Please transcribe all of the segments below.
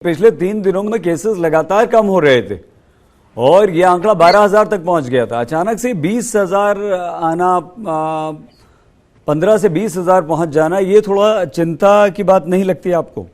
पिछले 3 दिनों में केसेस लगातार कम हो रहे थे और ये आंकड़ा 12,000 तक पहुंच गया था। अचानक से 20,000 आना, 15 से 20,000 पहुंच जाना, ये थोड़ा चिंता की बात नहीं लगती आपको?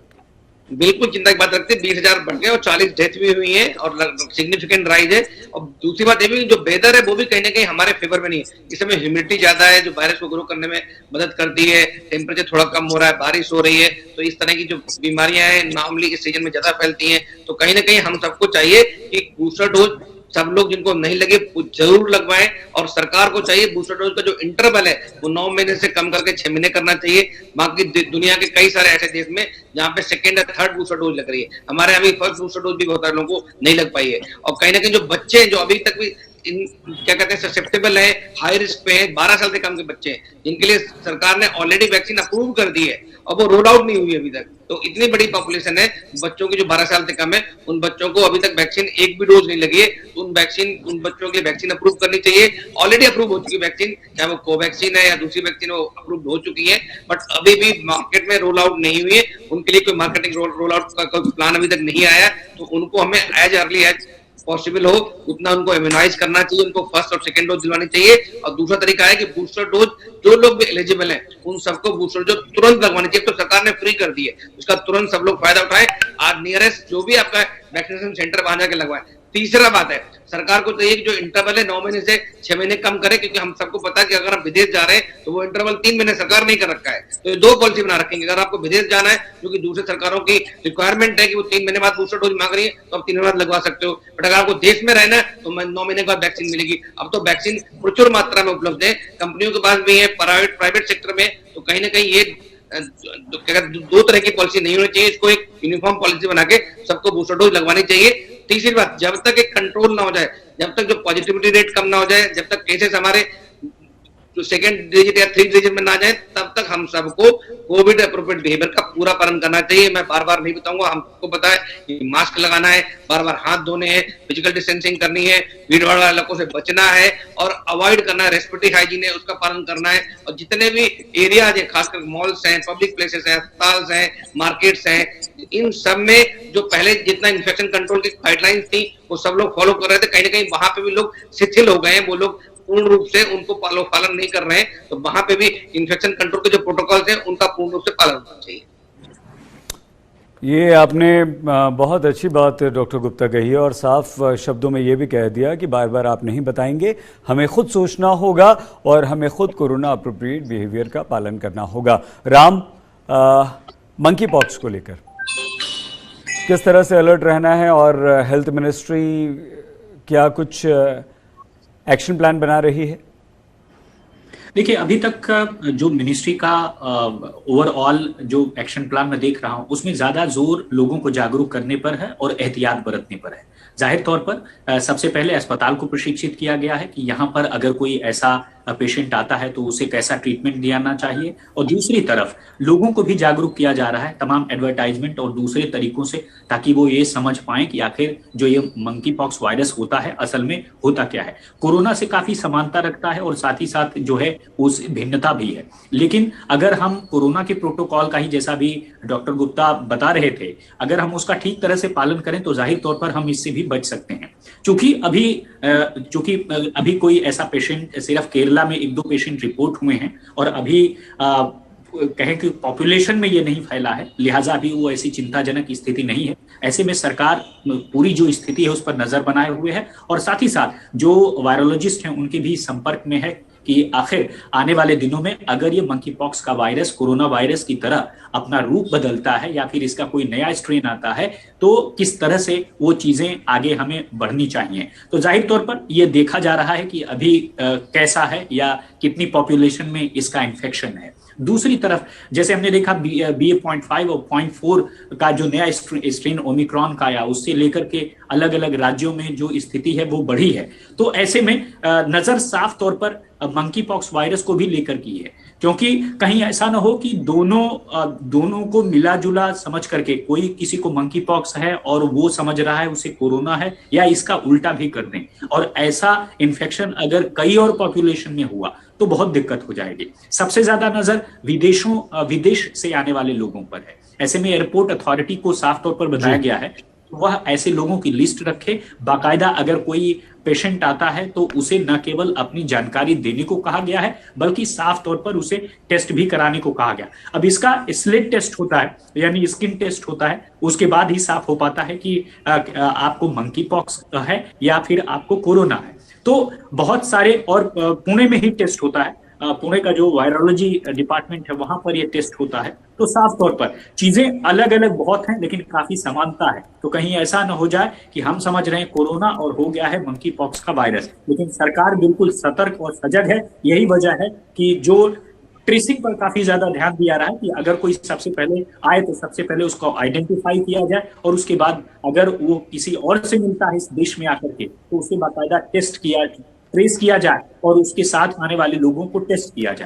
बिल्कुल चिंता की बात रखते हैं। 20,000 बढ़ गए और 40 डेथ भी हुई है और सिग्निफिकेंट राइज है। और दूसरी बात ये भी, जो वेदर है वो भी कहीं ना कहीं हमारे फेवर में नहीं है। इस समय ह्यूमिडिटी ज्यादा है जो वायरस को ग्रो करने में मदद करती है। टेम्परेचर थोड़ा कम हो रहा है, बारिश हो रही है, तो इस तरह की जो बीमारियां हैं नॉर्मली इस सीजन में ज्यादा फैलती हैं। तो कहीं ना कहीं हम सबको चाहिए कि बूस्टर डोज सब लोग जिनको नहीं लगे वो जरूर लगवाएं। और सरकार को चाहिए बूस्टर डोज का जो इंटरवल है वो 9 महीने से कम करके 6 महीने करना चाहिए। बाकी दुनिया के कई सारे ऐसे देश में जहाँ पे सेकेंड या थर्ड बूस्टर डोज लग रही है, हमारे अभी फर्स्ट बूस्टर डोज भी बहुत सारे लोगों को नहीं लग पाई है। और कहीं ना कहीं जो बच्चे हैं जो अभी तक भी क्या कहते हैं ससेप्टेबल है, हाई रिस्क पे है, 12 साल से कम के बच्चे हैं जिनके लिए सरकार ने ऑलरेडी वैक्सीन अप्रूव कर दी है और वो रोल आउट नहीं हुई अभी तक। तो इतनी बड़ी पॉपुलेशन है बच्चों की जो 12 साल से कम है, उन बच्चों को अभी तक वैक्सीन एक भी डोज नहीं लगी है। तो उन बच्चों के लिए वैक्सीन अप्रूव करनी चाहिए। ऑलरेडी अप्रूव हो चुकी वैक्सीन, चाहे वो कोवैक्सीन है या दूसरी वैक्सीन वो अप्रूव हो चुकी है, बट अभी भी मार्केट में रोल आउट नहीं हुई है। उनके लिए कोई मार्केटिंग रोल आउट का कोई प्लान अभी तक नहीं आया। तो उनको हमें एज अर्ली एज पॉसिबल हो उतना उनको इम्यूनाइज करना चाहिए, उनको फर्स्ट और सेकंड डोज दिलवानी चाहिए। और दूसरा तरीका है कि बूस्टर डोज जो लोग भी एलिजिबल हैं उन सबको बूस्टर डोज तुरंत लगवानी चाहिए। तो सरकार ने फ्री कर दी है, उसका तुरंत सब लोग फायदा उठाएं। आज नियरेस्ट जो भी आपका वैक्सीनेशन सेंटर वहां जाके लगवाएं। तीसरा बात है, सरकार को चाहिए कि जो इंटरवल है 9 महीने से 6 महीने कम करे, क्योंकि हम सबको पता है कि अगर हम विदेश जा रहे हैं तो वो इंटरवल 3 महीने सरकार नहीं कर रखा है। तो ये 2 पॉलिसी बना रखेंगे। अगर आपको विदेश जाना है, क्योंकि दूसरे सरकारों की रिक्वायरमेंट है कि वो 3 महीने बाद बूस्टर डोज मांग रही है, तो आप 3 महीने बाद लगवा सकते हो। बट अगर आपको देश में रहना है तो 9 महीने के बाद वैक्सीन मिलेगी। अब तो वैक्सीन प्रचुर मात्रा में उपलब्ध है, कंपनियों के पास भी है, प्राइवेट सेक्टर में। तो कहीं ना कहीं ये 2 तरह की पॉलिसी नहीं होनी चाहिए, इसको एक यूनिफॉर्म पॉलिसी बना के सबको बूस्टर डोज लगवानी चाहिए। तीसरी बात, जब तक एक कंट्रोल ना हो जाए, जब तक जो पॉजिटिविटी रेट कम ना हो जाए, जब तक केसेस हमारे जो सेकंड डिजिट या 3 डिजिट में ना जाए, तब तक हम सबको कोविड अप्रोप्रिएट बिहेवियर का पूरा पालन करना चाहिए। मैं बार बार नहीं बताऊंगा, हमको पता है कि मास्क लगाना है, बार बार हाथ धोने हैं, फिजिकल डिस्टेंसिंग करनी है, भीड़ भाड़ वाले इलाकों से बचना है और अवॉइड करना है, रेस्पिरेटरी हाइजीन है उसका पालन करना है। और जितने भी एरियाज है, खासकर मॉल्स हैं, पब्लिक प्लेसेस हैं, अस्पताल हैं, मार्केट्स हैं, इन सब में जो पहले जितना इन्फेक्शन कंट्रोल की गाइडलाइंस थी वो सब लोग फॉलो कर रहे थे, कहीं ना कहीं वहां पे भी लोग शिथिल हो गए हैं, वो लोग पूर्ण रूप से उनको पालन नहीं कर रहे हैं। तो वहां पे भी इन्फेक्शन कंट्रोल के जो प्रोटोकॉल्स हैं उनका पूर्ण रूप से पालन होना चाहिए। ये आपने बहुत अच्छी बात डॉक्टर गुप्ता कही है और साफ शब्दों में ये भी कह दिया कि बार बार आप नहीं बताएंगे, हमें खुद सोचना होगा और हमें खुद कोरोना अप्रोप्रिएट बिहेवियर का पालन करना होगा। राम, मंकी पॉक्स को लेकर किस तरह से अलर्ट रहना है और हेल्थ मिनिस्ट्री क्या कुछ एक्शन प्लान बना रही है? देखिए, अभी तक का जो मिनिस्ट्री का ओवरऑल जो एक्शन प्लान मैं देख रहा हूं उसमें ज्यादा जोर लोगों को जागरूक करने पर है और एहतियात बरतने पर है। जाहिर तौर पर सबसे पहले अस्पताल को प्रशिक्षित किया गया है कि यहाँ पर अगर कोई ऐसा पेशेंट आता है तो उसे कैसा ट्रीटमेंट दिया चाहिए। और दूसरी तरफ लोगों को भी जागरूक किया जा रहा है तमाम एडवर्टाइजमेंट और दूसरे तरीकों से, ताकि वो ये समझ पाएं कि आखिर जो ये मंकी पॉक्स वायरस होता है असल में होता क्या है। कोरोना से काफी समानता रखता है और साथ ही साथ जो है उस भिन्नता भी है। लेकिन अगर हम कोरोना के प्रोटोकॉल का ही, जैसा भी डॉक्टर गुप्ता बता रहे थे, अगर हम उसका ठीक तरह से पालन करें तो जाहिर तौर पर हम इससे भी बच सकते हैं। चूंकि अभी कोई ऐसा पेशेंट सिर्फ केरला में 1-2 पेशेंट रिपोर्ट हुए हैं और अभी कहें कि पॉपुलेशन में ये नहीं फैला है, लिहाजा अभी वो ऐसी चिंताजनक स्थिति नहीं है। ऐसे में सरकार पूरी जो स्थिति है उस पर नजर बनाए हुए है और साथ ही साथ जो वायरोलॉजिस्ट हैं उनके भी संपर्क में है कि आखिर आने वाले दिनों में अगर ये मंकी पॉक्स का वायरस कोरोना वायरस की तरह अपना रूप बदलता है या फिर इसका कोई नया स्ट्रेन आता है तो किस तरह से वो चीजें आगे हमें बढ़नी चाहिए। तो जाहिर तौर पर ये देखा जा रहा है कि अभी कैसा है या कितनी पॉपुलेशन में इसका इन्फेक्शन है। दूसरी तरफ जैसे हमने देखा BA.5 और 0.4 का जो नया स्ट्रेन ओमिक्रॉन का आया, उससे लेकर के अलग अलग राज्यों में जो स्थिति है वो बढ़ी है। तो ऐसे में नजर साफ तौर पर मंकी पॉक्स वायरस को भी लेकर की है, क्योंकि कहीं ऐसा ना हो कि दोनों को मिला जुला समझ करके कोई किसी को मंकी पॉक्स है और वो समझ रहा है उसे कोरोना है, या इसका उल्टा भी कर दें और ऐसा इन्फेक्शन अगर कई और पॉपुलेशन में हुआ तो बहुत दिक्कत हो जाएगी। सबसे ज्यादा नजर विदेश से आने वाले लोगों पर है। ऐसे में एयरपोर्ट अथॉरिटी को साफ तौर पर बताया गया है वह ऐसे लोगों की लिस्ट रखे, बाकायदा अगर कोई पेशेंट आता है तो उसे न केवल अपनी जानकारी देने को कहा गया है बल्कि साफ तौर पर उसे टेस्ट भी कराने को कहा गया। अब इसका स्लिट टेस्ट होता है यानी स्किन टेस्ट होता है, उसके बाद ही साफ हो पाता है कि आपको मंकी पॉक्स है या फिर आपको कोरोना है। तो बहुत सारे और पुणे में ही टेस्ट होता है, पुणे का जो वायरोलॉजी डिपार्टमेंट है वहां पर यह टेस्ट होता है। तो साफ तौर पर चीजें अलग अलग बहुत हैं लेकिन काफी समानता है। तो कहीं ऐसा न हो जाए कि हम समझ रहे हैं कोरोना और हो गया है मंकी पॉक्स का वायरस, लेकिन सरकार बिल्कुल सतर्क और सजग है। यही वजह है कि जो ट्रेसिंग पर काफी ज्यादा ध्यान दिया रहा है कि अगर कोई सबसे पहले आए तो सबसे पहले उसको आइडेंटिफाई किया जाए और उसके बाद अगर वो किसी और से मिलता है इस देश में आकर के तो उसे बाकायदा टेस्ट किया, ट्रेस किया जाए और उसके साथ आने वाले लोगों को टेस्ट किया जाए।